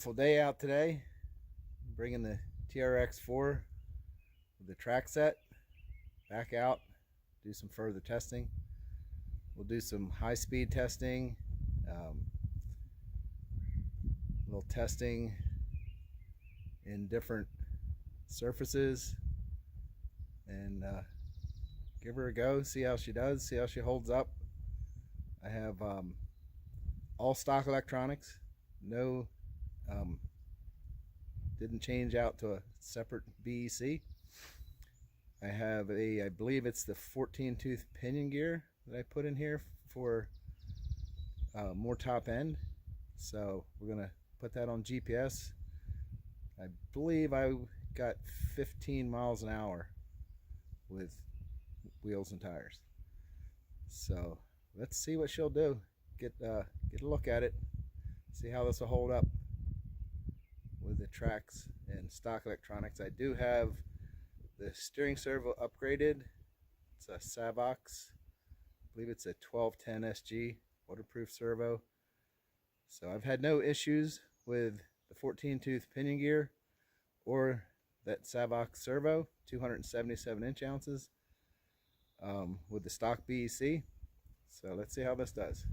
beautiful day out today. Bringing the TRX4 with the track set back out, do some further testing. We'll do some high-speed testing, a little testing in different surfaces, and give her a go, see how she does, see how she holds up. I have all stock electronics, no didn't change out to a separate BEC. I have I believe it's the 14 tooth pinion gear that I put in here for more top end. So we're gonna put that on GPS. I believe I got 15 miles an hour with wheels and tires. So let's see what she'll do. Get a look at it, see how this will hold up with the tracks and stock electronics. I do have the steering servo upgraded. It's a Savox, I believe it's a 1210 SG waterproof servo. So I've had no issues with the 14 tooth pinion gear or that Savox servo, 277 inch ounces with the stock BEC. So let's see how this does.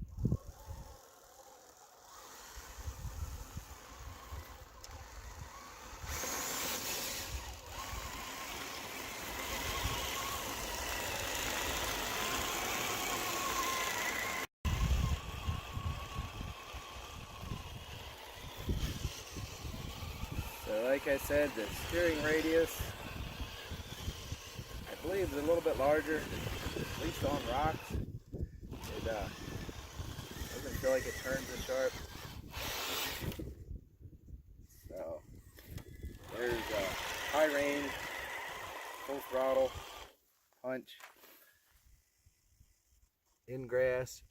So like I said, the steering radius, I believe, is a little bit larger, at least on rocks. It doesn't feel like it turns as sharp. So there's high range, full throttle, punch, in grass.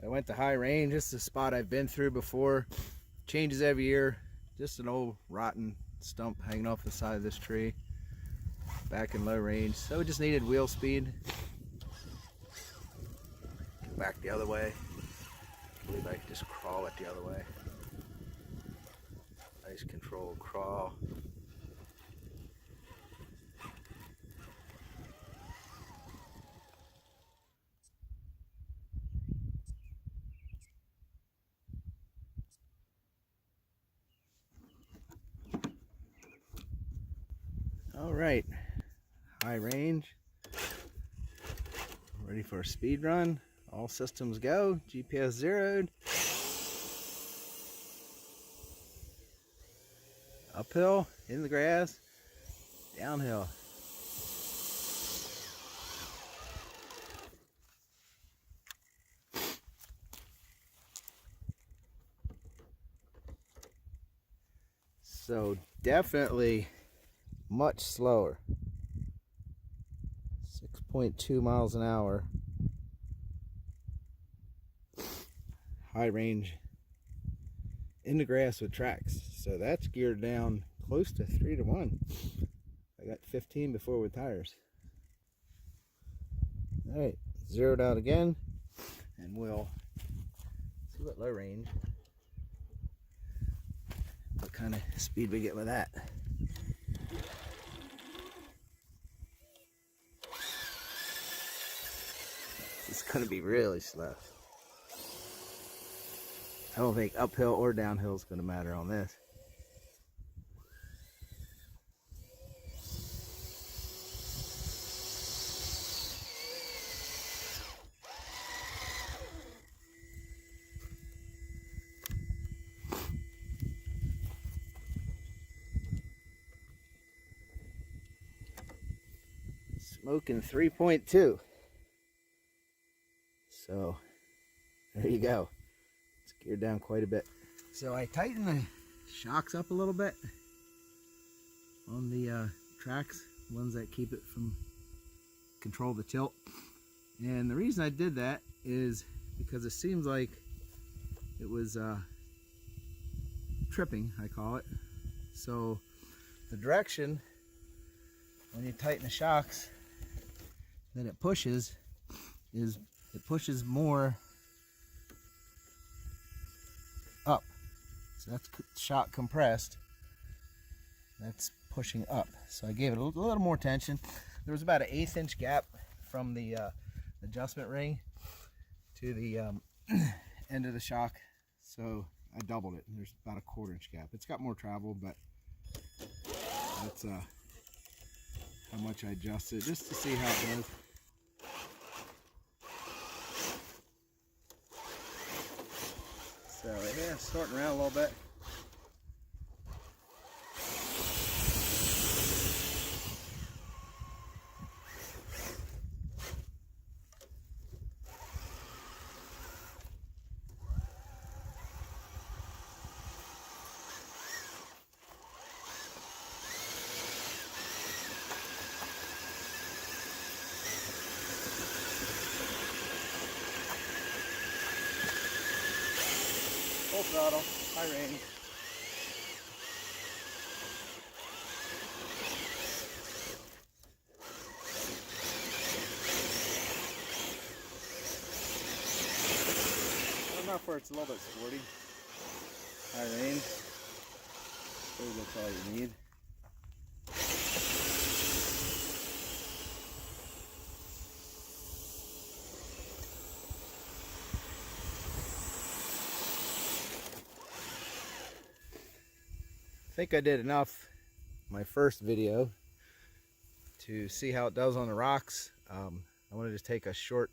I went to high range. This is a spot I've been through before. Changes every year. Just an old rotten stump hanging off the side of this tree. Back in low range. So we just needed wheel speed. Back the other way. I believe I can just crawl it the other way. Nice controlled crawl. All right, high range, ready for a speed run. All systems go, GPS zeroed. Uphill, in the grass, downhill. So definitely much slower. 6.2 miles an hour. High range in the grass with tracks. So that's geared down close to 3 to 1. I got 15 before with tires. Alright, zeroed out again, and we'll see what low range, what kind of speed we get with that. It's going to be really slow. I don't think uphill or downhill is going to matter on this. smoking 3.2. So there you go. It's geared down quite a bit. So I tightened the shocks up a little bit on the tracks, ones that keep it from control the tilt. And the reason I did that is because it seems like it was tripping, I call it. So the direction when you tighten the shocks that it pushes is it pushes more up. So that's shock compressed. That's pushing up. So I gave it a little more tension. There was about an 1/8 inch gap from the adjustment ring to the end of the shock. So I doubled it. There's about a 1/4 inch gap. It's got more travel, but that's how much I adjusted just to see how it goes. So yeah, it's snorting around a little bit. Full throttle, high range. Enough where it's a little bit sporty. High range. Maybe that's all you need. I think I did enough my first video to see how it does on the rocks. I want to just take a short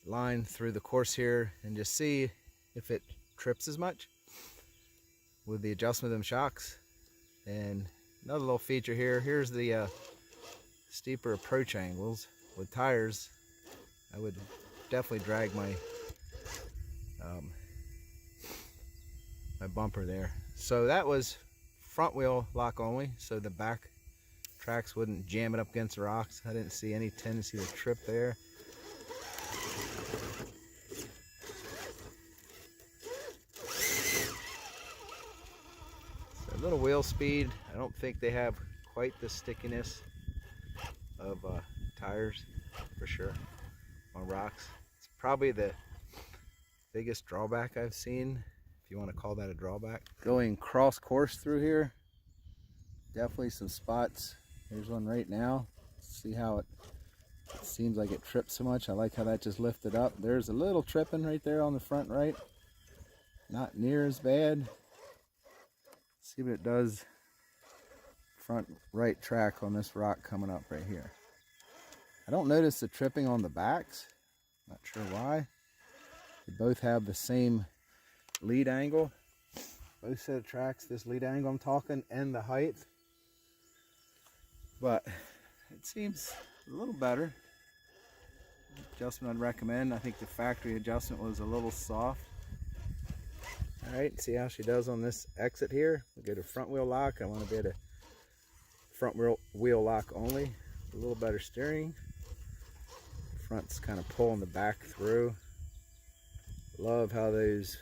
line through the course here and just see if it trips as much with the adjustment of them shocks. And another little feature here, here's the steeper approach angles. With tires, I would definitely drag my my bumper there. So that was front wheel lock only, so the back tracks wouldn't jam it up against the rocks. I didn't see any tendency to trip there. So a little wheel speed. I don't think they have quite the stickiness of tires for sure on rocks. It's probably the biggest drawback I've seen, if you want to call that a drawback. Going cross course through here, definitely some spots. Here's one right now. See how it seems like it trips so much. I like how that just lifted up. There's a little tripping right there on the front right. Not near as bad. See what it does front right track on this rock coming up right here. I don't notice the tripping on the backs. Not sure why. They both have the same lead angle. Both set of tracks, this lead angle I'm talking, and the height. But it seems a little better. Adjustment I'd recommend. I think the factory adjustment was a little soft. Alright, see how she does on this exit here. We go to front wheel lock. I want to be at a front wheel lock only. A little better steering. Front's kind of pulling the back through. Love how those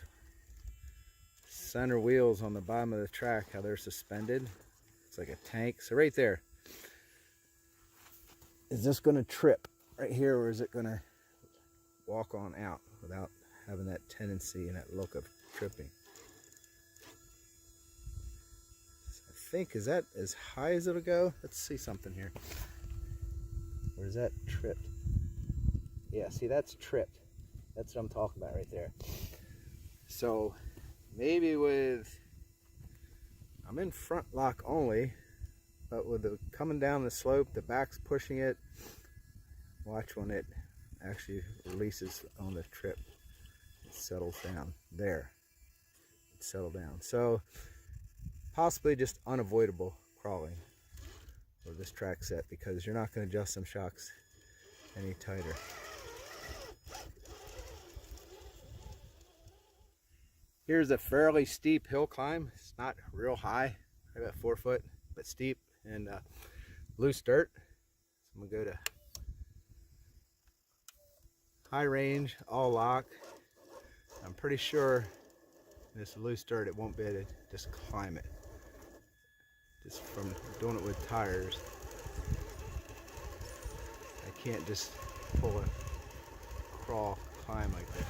center wheels on the bottom of the track, how they're suspended. It's like a tank. So right there, is this going to trip right here, or is it going to walk on out without having that tendency and that look of tripping? So I think, is that as high as it'll go? Let's see something here. Or is that tripped? Yeah, see, that's tripped. That's what I'm talking about right there. So maybe I'm in front lock only, but with the coming down the slope, the back's pushing it. Watch when it actually releases on the trip. It settles down. There. It settled down. So possibly just unavoidable crawling. or this track set, because you're not going to adjust some shocks any tighter. Here's a fairly steep hill climb. It's not real high, about 4 foot, but steep and loose dirt. So I'm gonna go to high range, all lock. I'm pretty sure this loose dirt, it won't be able to just climb it. Just from doing it with tires, I can't just pull a crawl climb like this.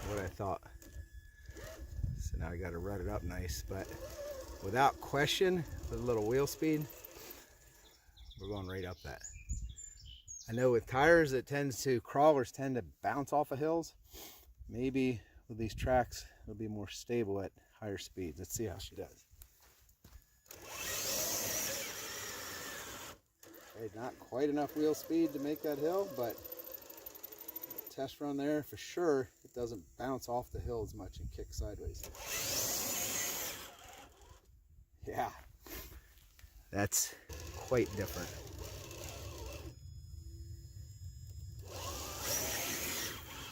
What I thought. So now I got to rut it up nice, but without question, with a little wheel speed, we're going right up that. I know with tires it tends to, crawlers tend to bounce off of hills. Maybe with these tracks it'll be more stable at higher speeds. Let's see how she does. Okay, not quite enough wheel speed to make that hill, but test run there for sure. It doesn't bounce off the hill as much and kick sideways. Yeah, that's quite different.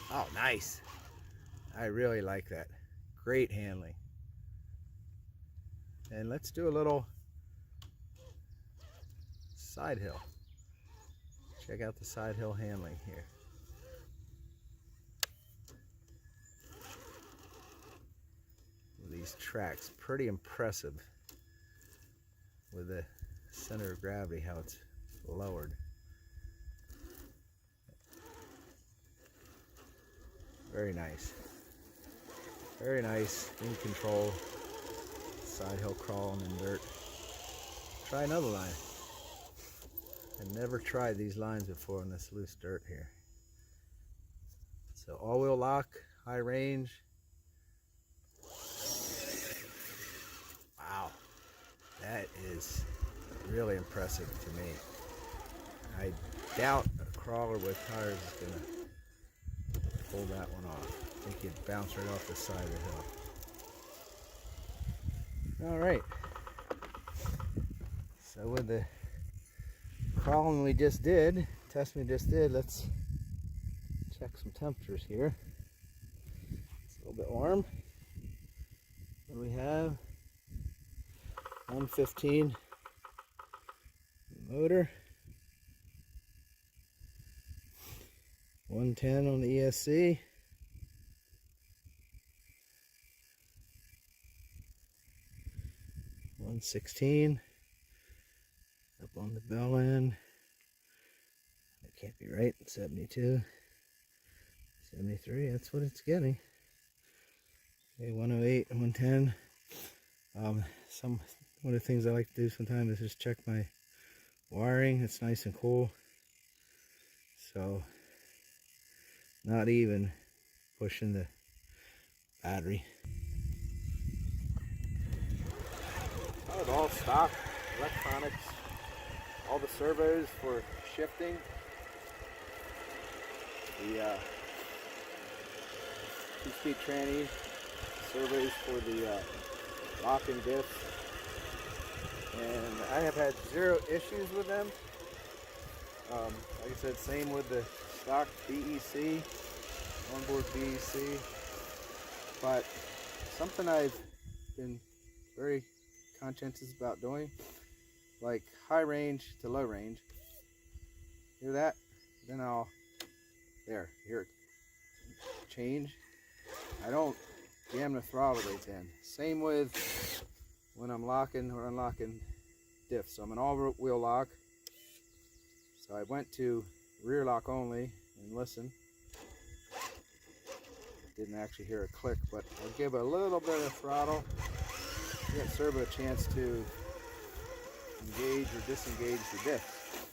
Oh, nice. I really like that. Great handling. And let's do a little side hill. Check out the side hill handling here. These tracks, pretty impressive with the center of gravity, how it's lowered. Very nice. Very nice, in control. Side hill crawling in dirt. Try another line. I've never tried these lines before on this loose dirt here. So all-wheel lock, high range. Wow, that is really impressive to me. I doubt a crawler with tires is going to pull that one off. I think you'd bounce right off the side of the hill. All right. So with the crawling we just did, test we just did, let's check some temperatures here. It's a little bit warm. What do we have? 115 motor. 110 on the ESC. 116 up on the bell end. That can't be right. 72, 73. That's what it's getting. Okay, 108 and 110. One of the things I like to do sometimes is just check my wiring. It's nice and cool. So not even pushing the battery. Oh, all stock electronics, all the servos for shifting, the 2-speed tranny, servos for the lock and diff, and I have had 0 issues with them. Like I said, same with the stock BEC, onboard BEC, but something I've been very conscientious about doing, like high range to low range. Hear that? Then I'll, there, hear it change. I don't jam the throttle rates in. Same with when I'm locking or unlocking diff. So I'm an all-wheel lock. So I went to rear lock only and listen. Didn't actually hear a click, but I'll give a little bit of throttle. Give servo a chance to engage or disengage the diff.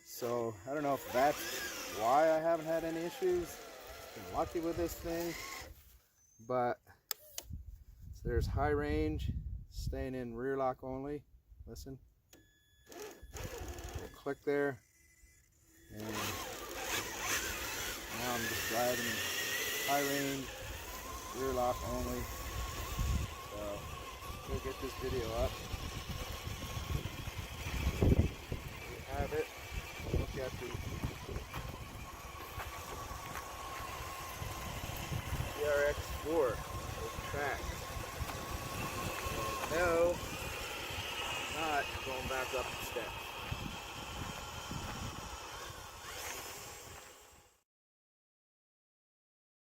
So I don't know if that's why I haven't had any issues. Been lucky with this thing, but so there's high range, staying in rear lock only. Listen, we'll click there, and now I'm just driving high range, rear lock only. So we'll get this video up.